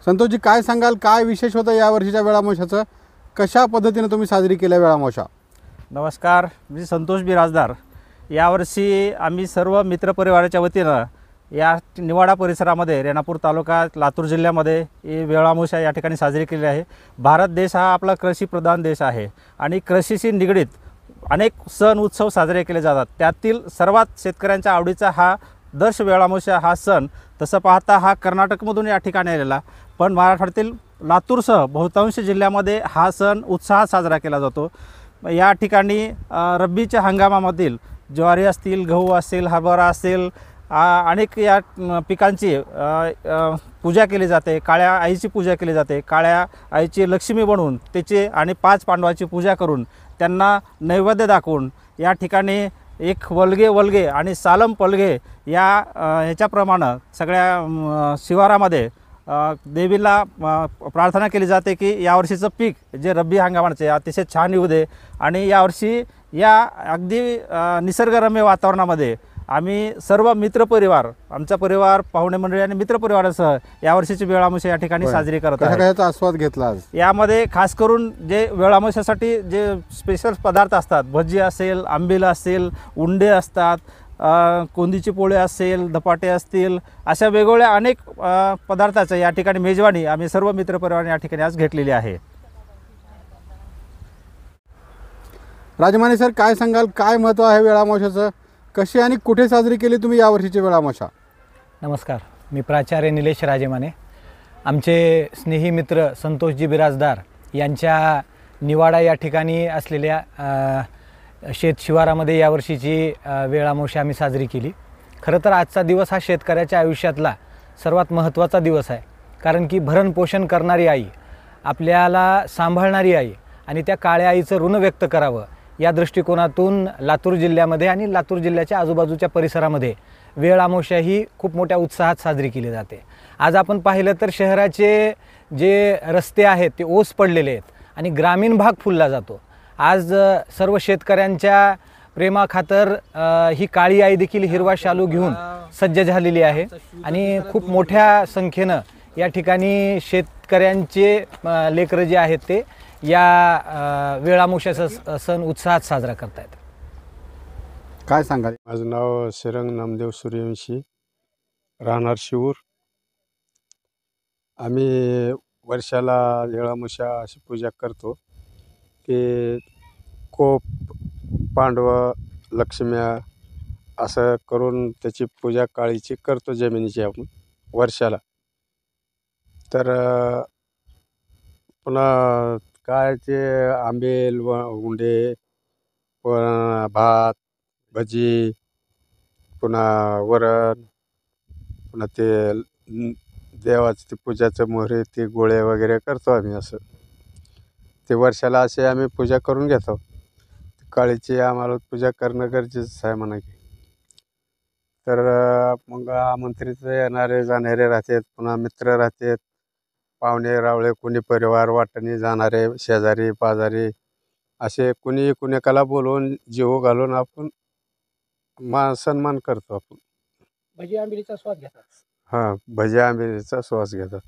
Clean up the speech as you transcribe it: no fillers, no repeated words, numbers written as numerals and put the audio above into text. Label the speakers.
Speaker 1: संतोषजी, काय सांगाल, काय विशेष होतं या वर्षीच्या वेळामोशाचं? कशा पद्धतीने तुम्ही साजरी केल्या वेळामोशा?
Speaker 2: नमस्कार, मी संतोष बिराजदार. यावर्षी आम्ही सर्व मित्रपरिवाराच्या वतीनं या निवाडा परिसरामध्ये रेणापूर तालुका लातूर जिल्ह्यामध्ये ही वेळामोशा या ठिकाणी साजरी केली आहे. भारत देश हा आपला कृषीप्रधान देश आहे आणि कृषीशी निगडीत अनेक सण उत्सव साजरे केले जातात. त्यातील सर्वात शेतकऱ्यांच्या आवडीचा हा दर्श वेळामोशा हा सण तसं पाहता हा कर्नाटकमधून या ठिकाणी आलेला, पण महाराष्ट्रातील लातूरसह बहुतांश जिल्ह्यामध्ये हा सण उत्साहात साजरा केला जातो. या ठिकाणी रब्बीच्या हंगामामधील ज्वारी असतील, गहू असेल, हरभरा असेल, अनेक या पिकांची पूजा केली जाते. काळ्या आईची पूजा केली जाते. काळ्या आईची लक्ष्मी बनवून त्याची आणि 5 पांडवाची पूजा करून त्यांना नैवेद्य दाखवून या ठिकाणी एक वल्गे आणि सालम पलगे या ह्याच्याप्रमाणे सगळ्या शिवारामध्ये देवीला प्रार्थना केली जाते की यावर्षीचं पीक जे रब्बी हंगामाचे अतिशय छान येऊ दे. आणि यावर्षी या अगदी निसर्गरम्य वातावरणामध्ये आम्ही सर्व मित्रपरिवार, आमचा परिवार, पाहुणे मंडळी आणि मित्रपरिवारासह यावर्षीची वेळामोशा या ठिकाणी साजरी करत आहे.
Speaker 1: कशाचा आस्वाद घेतला आज?
Speaker 2: यामध्ये खास करून जे वेळामोशासाठी जे स्पेशल पदार्थ असतात, भजी असेल, आंबील असेल, उंडे असतात, कोंदीची पोळे असेल, धपाटे असतील, अशा वेगवेगळ्या अनेक पदार्थाचं या ठिकाणी मेजवानी आम्ही सर्व मित्रपरिवाराने या ठिकाणी आज घेतलेली आहे.
Speaker 1: राजमाने सर, काय सांगाल, काय महत्त्व आहे वेळामोशाचं? कशी आणि कुठे साजरी केली तुम्ही यावर्षीची वेळामोशा?
Speaker 3: नमस्कार, मी प्राचार्य निलेश राजेमाने. आमचे स्नेही मित्र संतोषजी बिराजदार यांच्या निवाडा या ठिकाणी असलेल्या शेत शिवारामध्ये यावर्षीची वेळामोशा आम्ही साजरी केली. खरं तर आजचा दिवस हा शेतकऱ्याच्या आयुष्यातला सर्वात महत्त्वाचा दिवस आहे, कारण की भरणपोषण करणारी आई, आपल्याला सांभाळणारी आई आणि त्या काळ्या आईचं ऋण व्यक्त करावं या दृष्टिकोनातून लातूर जिल्ह्यामध्ये आणि लातूर जिल्ह्याच्या आजूबाजूच्या परिसरामध्ये वेळामोशा ही खूप मोठ्या उत्साहात साजरी केली जाते. आज आपण पाहिलं तर शहराचे जे रस्ते आहेत ते ओस पडलेले आहेत आणि ग्रामीण भाग फुलला जातो. आज सर्व शेतकऱ्यांच्या प्रेमाखातर ही काळी आई देखील हिरवा शालू घेऊन सज्ज झालेली आहे आणि खूप मोठ्या संख्येनं या ठिकाणी शेतकऱ्यांचे लेकरं जे आहेत ते या वेळामोशाचा सण उत्साहात साजरा करतायत.
Speaker 1: काय सांगाल?
Speaker 4: माझं नाव श्रीरंग नामदेव सूर्यवंशी, राहणार शिवूर. आम्ही वर्षाला वेळामोशा अशी पूजा करतो की कोप, पांडव, लक्ष्म्या असं करून त्याची पूजा काळीची करतो जमिनीची आपण वर्षाला. तर पुन्हा काय ते आंबेल उंडे, भात, भजी, पुन्हा वरण, पुन्हा ते देवाचं ते पूजाचं मोहरे, ते गोळे वगैरे करतो आम्ही. असं ते वर्षाला असे आम्ही पूजा करून घेतो. काळीची आम्हाला पूजा करणं गरजेचं आहे म्हणा की. तर मग आमंत्रित येणारे जाणारे राहतात, पुन्हा मित्र राहतात, पाहुणे रावळे, कोणी परिवार वाटणी जाणारे, शेजारी पाजारी, असे कुणी कुणीकाला बोलवून जेवू घालून आपण सन्मान करतो. आपण
Speaker 3: भजी आंबिलीचा स्वाद घेतात.
Speaker 4: हां, भजी आंबेचा श्वास घेतात.